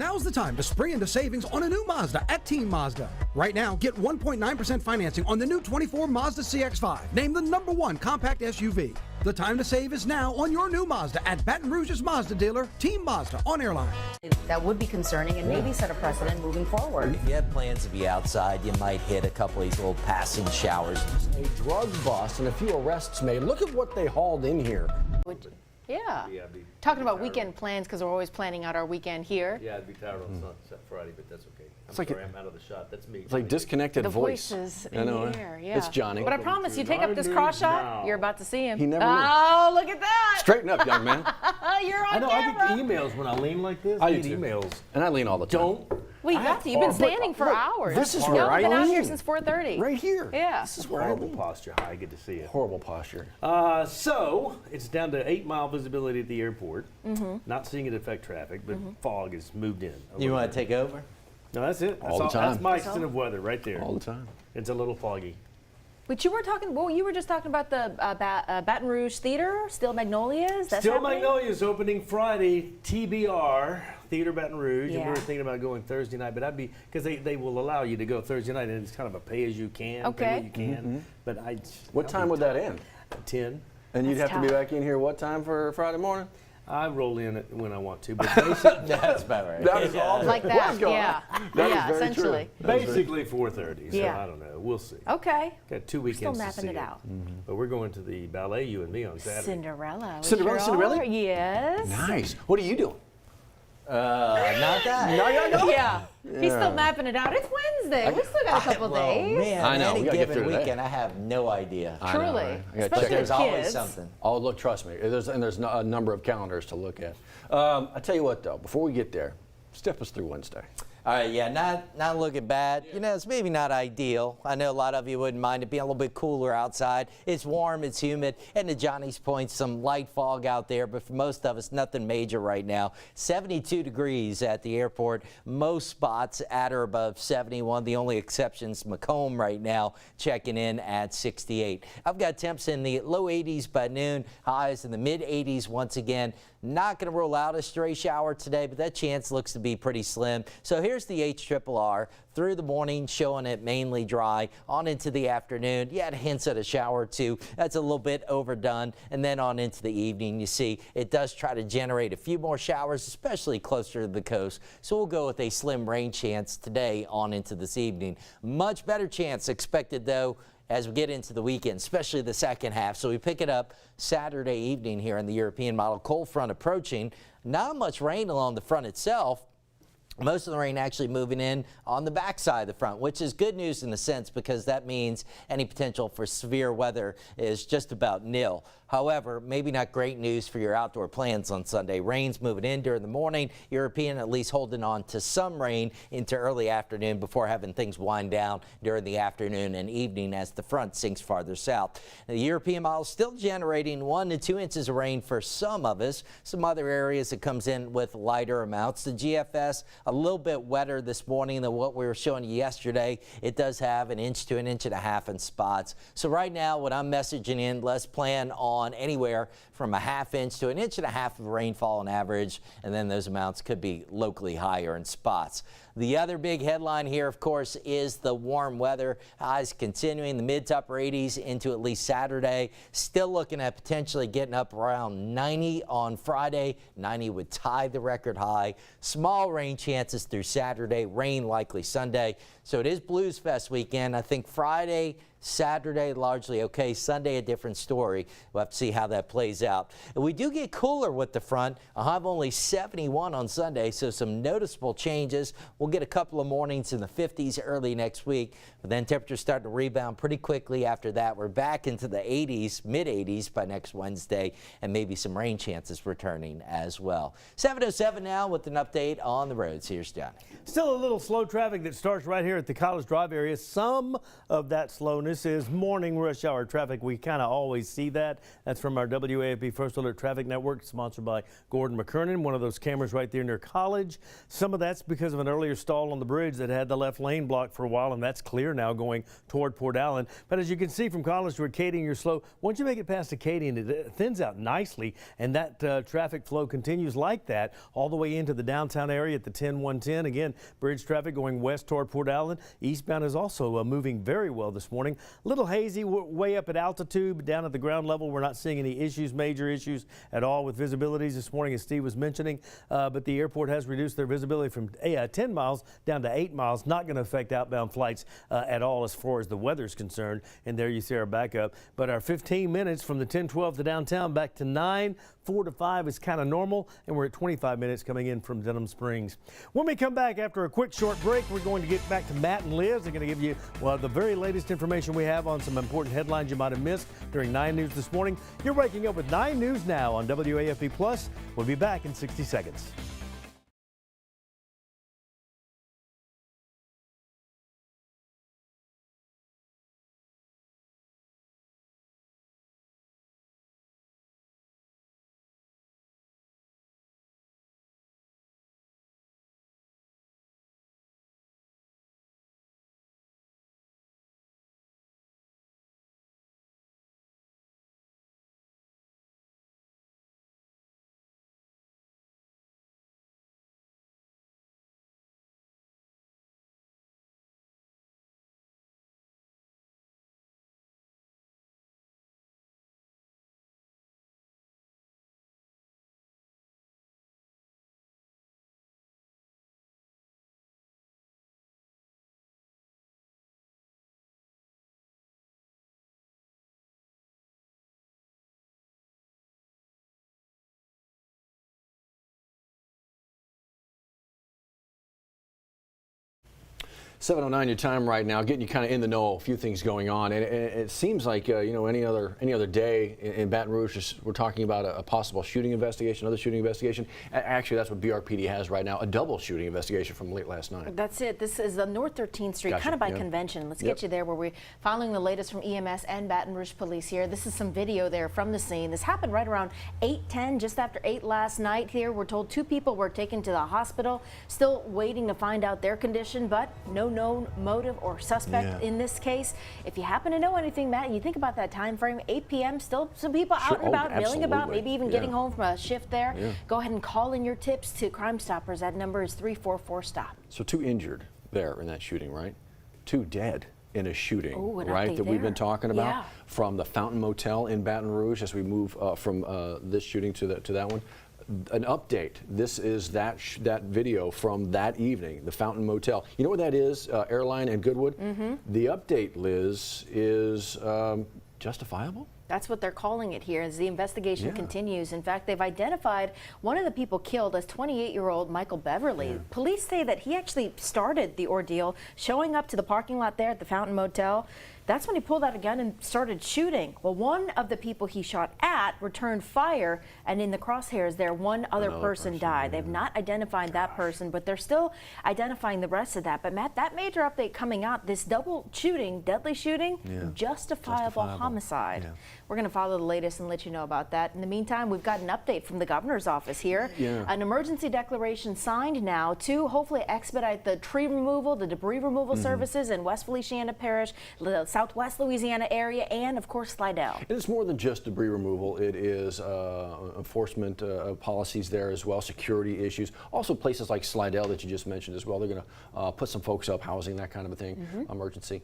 Now's the time to spring into savings on a new Mazda at Team Mazda. Right now, get 1.9% financing on the new 24 Mazda CX-5, named the #1 compact SUV. The time to save is now on your new Mazda at Baton Rouge's Mazda dealer, Team Mazda on Airline. That would be concerning and maybe set a precedent moving forward. If you have plans to be outside, you might hit a couple of these little passing showers. A drug bust and a few arrests made. Look at what they hauled in here. Yeah. Talking about weekend plans, because we're always planning out our weekend here. Yeah, I'd be tired on Friday, but that's okay. It's like I'm out of the shot. That's me. It's like disconnected The voice. voices I know, in the air, yeah. It's Johnny. But I promise you, take up this cross shot, you're about to see him. He never Oh, look at that. Straighten up, young man. You're on I know. camera. I get emails when I lean like this. I get do too. emails. And I lean all the time. Don't. Well, you got to. You've been standing for hours. This is Y'all where have I been out lean. here since 4:30. Right here. Yeah. This is where I Horrible lean. posture. Hi, good to see you. Horrible posture. So it's down to 8-mile visibility at the airport. Not seeing it affect traffic, but fog has moved in. You want to take over? No, that's it. All the time. That's my extent of weather right there. All the time. It's a little foggy. But you were talking, well, you were just talking about the Baton Rouge Theater, Still Magnolias. That's Still happening? Magnolias opening Friday, TBR, Theater Baton Rouge. Yeah. And we were thinking about going Thursday night, but because they will allow you to go Thursday night, and it's kind of a pay-as-you-can, Okay. pay what you can. But What time would that end? 10. And you'd That's have to be tough. back in here what time for Friday morning? I roll in it when I want to, but basically, That's about right. That is all. Like that, going yeah. That is Yeah, very essentially. true. basically 4:30. So Yeah. I don't know. We'll see. Okay. Got 2 Still weekends to mapping see it out. But we're going to the ballet, you and me, on Saturday. Cinderella. we Cinderella, sure Cinderella? are. Yes. Nice. What are you doing? Not that. Yeah. He's still mapping it out. It's Wednesday. We still got a couple Well, days. man, I know, we any gotta get given through today. weekend, I have no idea. I know, Truly. right? I gotta Especially check the There's it. always kids. something. Oh, look, trust me. There's a number of calendars to look at. I tell you what, though, before we get there, step us through Wednesday. All right, yeah, not looking bad. You know, it's maybe not ideal. I know a lot of you wouldn't mind it being a little bit cooler outside. It's warm, it's humid, and to Johnny's point, some light fog out there, but for most of us, nothing major right now. 72 degrees at the airport. Most spots at or above 71. The only exception's Macomb right now, checking in at 68. I've got temps in the low 80s by noon, highs in the mid 80s once again. Not going to rule out a stray shower today, but that chance looks to be pretty slim. So here's the HRRR through the morning, showing it mainly dry. On into the afternoon, you had hints at a shower or two. That's a little bit overdone. And then on into the evening, you see it does try to generate a few more showers, especially closer to the coast. So we'll go with a slim rain chance today on into this evening. Much better chance expected, though, as we get into the weekend, especially the second half. So we pick it up Saturday evening here in the European model. Cold front approaching. Not much rain along the front itself. Most of the rain actually moving in on the backside of the front, which is good news in a sense because that means any potential for severe weather is just about nil. However, maybe not great news for your outdoor plans on Sunday. Rain's moving in during the morning. European at least holding on to some rain into early afternoon before having things wind down during the afternoon and evening as the front sinks farther south. The European model still generating 1 to 2 inches of rain for some of us. Some other areas it comes in with lighter amounts. The GFS a little bit wetter this morning than what we were showing you yesterday. It does have 1 inch to 1.5 inches in spots. So right now what I'm messaging in, let's plan on anywhere from 1/2 inch to 1.5 inches of rainfall on average, and then those amounts could be locally higher in spots. The other big headline here, of course, is the warm weather. Highs continuing the mid to upper 80s into at least Saturday. Still looking at potentially getting up around 90 on Friday. 90 would tie the record high. Small rain chances through Saturday. Rain likely Sunday. So it is Blues Fest weekend. I think Friday, Saturday largely okay. Sunday a different story. We'll have to see how that plays out. And we do get cooler with the front. I'll have only 71 on Sunday, so some noticeable changes. We'll get a couple of mornings in the 50s early next week, but then temperatures starting to rebound pretty quickly after that. We're back into the 80s, mid 80s by next Wednesday, and maybe some rain chances returning as well. 7:07 now with an update on the roads. Here's Johnny. Still a little slow traffic that starts right here at the College Drive area. Some of that slowness This is morning rush hour traffic. We kind of always see that. That's from our WAFB First Alert Traffic Network, sponsored by Gordon McKernan, one of those cameras right there near College. Some of that's because of an earlier stall on the bridge that had the left lane blocked for a while, and that's clear now going toward Port Allen. But as you can see from College toward Acadian, you're slow. Once you make it past Acadian, it thins out nicely, and that traffic flow continues like that all the way into the downtown area at the 10-110. Again, bridge traffic going west toward Port Allen. Eastbound is also moving very well this morning. A little hazy way up at altitude, but down at the ground level, we're not seeing any issues, major issues at all with visibilities this morning, as Steve was mentioning. But the airport has reduced their visibility from 10 miles down to 8 miles. Not going to affect outbound flights at all as far as the weather's concerned. And there you see our backup. But our 15 minutes from the 10-12 to downtown back to 9, 4 to 5 is kind of normal, and we're at 25 minutes coming in from Denham Springs. When we come back after a quick short break, we're going to get back to Matt and Liz. They're going to give you the very latest information we have on some important headlines you might have missed during 9 News this morning. You're waking up with 9 News now on WAFB Plus. We'll be back in 60 seconds. .09 your time right now, getting you kind of in the know, a few things going on, and it seems like any other day in Baton Rouge, we're talking about a possible shooting investigation, another shooting investigation. Actually, that's what BRPD has right now, a double shooting investigation from late last night. That's it. This is the North 13th Street, Gotcha. kind of by convention. Let's get you there, where we're following the latest from EMS and Baton Rouge Police here. This is some video there from the scene. This happened right around 8:10, just after 8 last night here. We're told 2 people were taken to the hospital, still waiting to find out their condition, but no known motive or suspect in this case. If you happen to know anything, Matt, you think about that time frame, 8 p.m., still some people out and about, milling about, maybe even getting home from a shift there. Go ahead and call in your tips to Crime Stoppers. That number is 344-STOP. So 2 injured there in that shooting, right? 2 dead in a shooting, right, that we've been talking about from the Fountain Motel in Baton Rouge as we move from this shooting to that one. An update. This is that video from that evening, the Fountain Motel. You know what that is? Airline and Goodwood. The update, Liz, is justifiable? That's what they're calling it here as the investigation continues. In fact, they've identified one of the people killed as 28-year-old Michael Beverly. Police say that he actually started the ordeal, showing up to the parking lot there at the Fountain Motel. That's when he pulled out a gun and started shooting. Well, one of the people he shot at returned fire, and in the crosshairs there, one other person died. They've not identified that person, but they're still identifying the rest of that. But Matt, that major update coming out, this double shooting, deadly shooting, justifiable homicide. We're going to follow the latest and let you know about that. In the meantime, we've got an update from the governor's office here. An emergency declaration signed now to hopefully expedite the tree removal, the debris removal services in West Feliciana Parish, the Southwest Louisiana area, and of course Slidell. And it's more than just debris removal. It is enforcement policies there as well, security issues. Also places like Slidell that you just mentioned as well. They're going to put some folks up, housing, that kind of a thing, emergency.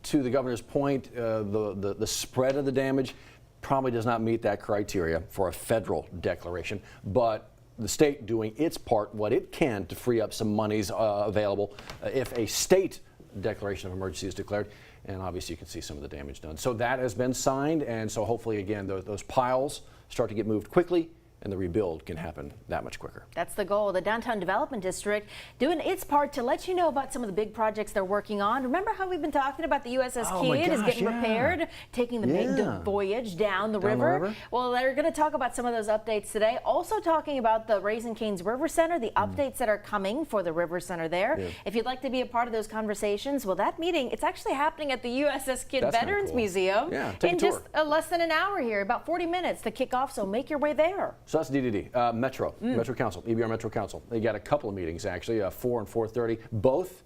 To the governor's point, the spread of the damage probably does not meet that criteria for a federal declaration, but the state doing its part, what it can to free up some monies available if a state declaration of emergency is declared, and obviously you can see some of the damage done. So that has been signed, and so hopefully again those piles start to get moved quickly, and the rebuild can happen that much quicker. That's the goal. The Downtown Development District doing its part to let you know about some of the big projects they're working on. Remember how we've been talking about the USS Kidd is getting repaired, taking the big voyage down the river? Well, they're going to talk about some of those updates today. Also talking about the Raising Cane's River Center, the updates that are coming for the River Center there. If you'd like to be a part of those conversations, well, that meeting, it's actually happening at the USS Kidd Veterans Museum in just less than an hour here, about 40 minutes to kick off, so make your way there. So that's DDD. Metro Council, EBR Metro Council. They got a couple of meetings actually, 4 and 4:30, both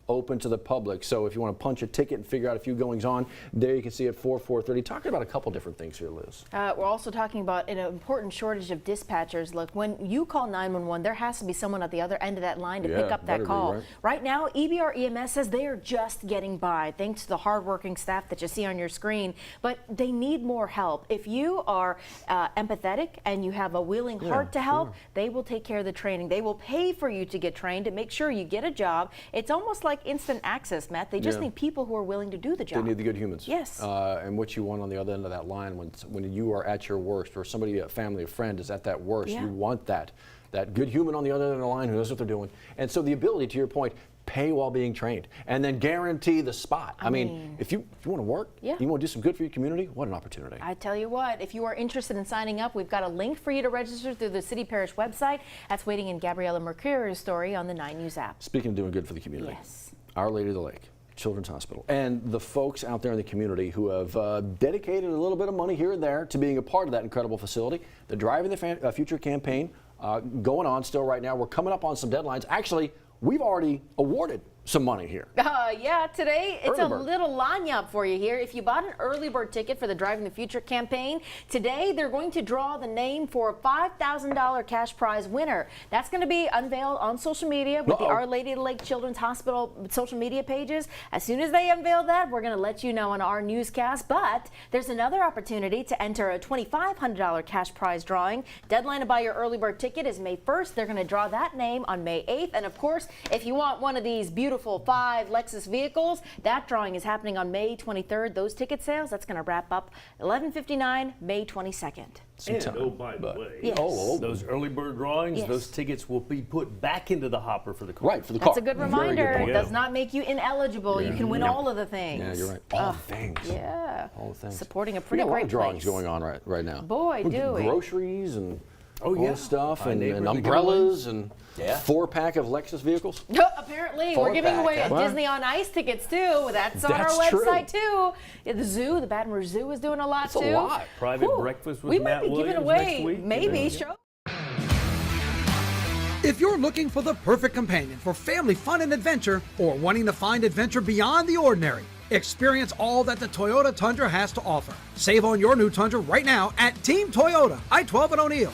open to the public. So if you want to punch a ticket and figure out a few goings on, there you can see at 4:30. Talking about a couple different things here, Liz. We're also talking about an important shortage of dispatchers. Look, when you call 911, there has to be someone at the other end of that line to pick up that call. Right now, EBR EMS says they are just getting by, thanks to the hardworking staff that you see on your screen, but they need more help. If you are empathetic and you have a willing heart to help, they will take care of the training. They will pay for you to get trained to make sure you get a job. It's almost like instant access, Matt. They just need people who are willing to do the job. They need the good humans. Yes. And what you want on the other end of that line when you are at your worst, or somebody, a family, a friend is at that worst, you want that good human on the other end of the line who knows what they're doing. And so the ability, to your point, pay while being trained, and then guarantee the spot. I mean, if you want to work, you want to do some good for your community, what an opportunity. I tell you what, if you are interested in signing up, we've got a link for you to register through the City Parish website. That's waiting in Gabriella Mercurio's story on the 9 News app. Speaking of doing good for the community, Our Lady of the Lake Children's Hospital, and the folks out there in the community who have dedicated a little bit of money here and there to being a part of that incredible facility. The Driving the Future campaign going on still right now. We're coming up on some deadlines. Actually, we've already awarded some money here. Yeah, today it's a little lagniappe for you here. If you bought an early bird ticket for the Driving the Future campaign, today they're going to draw the name for a $5,000 cash prize winner. That's going to be unveiled on social media with the Our Lady of the Lake Children's Hospital social media pages. As soon as they unveil that, we're going to let you know on our newscast. But there's another opportunity to enter a $2,500 cash prize drawing. Deadline to buy your early bird ticket is May 1st. They're going to draw that name on May 8th. And of course, if you want one of these beautiful 5 Lexus vehicles, that drawing is happening on May 23rd. Those ticket sales, that's going to wrap up 11:59, May 22nd. And oh, by the way, those early bird drawings, those tickets will be put back into the hopper for the car. Right, for the car. That's a good reminder. It does not make you ineligible. You can win all of the things. Yeah, you're right. All the things. Yeah. All the things. Supporting a pretty great a lot of drawings place. going on right now. Boy, do we. Groceries and all this stuff, and neighborhood umbrellas and 4-pack of Lexus vehicles. Apparently, we're giving away Disney on Ice tickets too. That's on our website too. The zoo, the Baton Rouge Zoo is doing a lot too. It's a lot. Private breakfast with Matt Williams giving away next week. maybe show. If you're looking for the perfect companion for family fun and adventure, or wanting to find adventure beyond the ordinary, experience all that the Toyota Tundra has to offer. Save on your new Tundra right now at Team Toyota, I-12 and O'Neill.